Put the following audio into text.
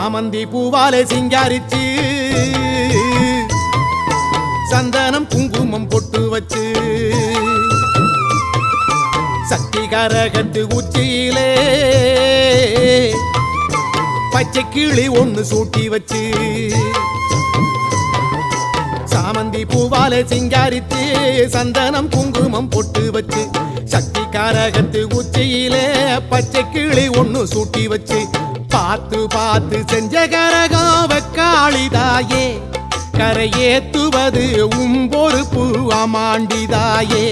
சாமந்தி பூவாலே சிங்காரிச்சு சந்தனம் குங்குமம் பொட்டு வச்சு சக்தி கரகத்து உச்சியிலே பச்சை கிளி ஒண்ணு சூட்டி வச்சு சாமந்தி பூவாலே சிங்காரித்து சந்தனம் குங்குமம் பொட்டு வச்சு சக்தி கரகத்து உச்சியிலே பச்சை கிளி ஒண்ணு சூட்டி வச்சு பார்த்து பார்த்து செஞ்ச கரகம் வெக்காளிதாயே கரையேத்துவது உம்பொறுப்பு அமாண்டிதாயே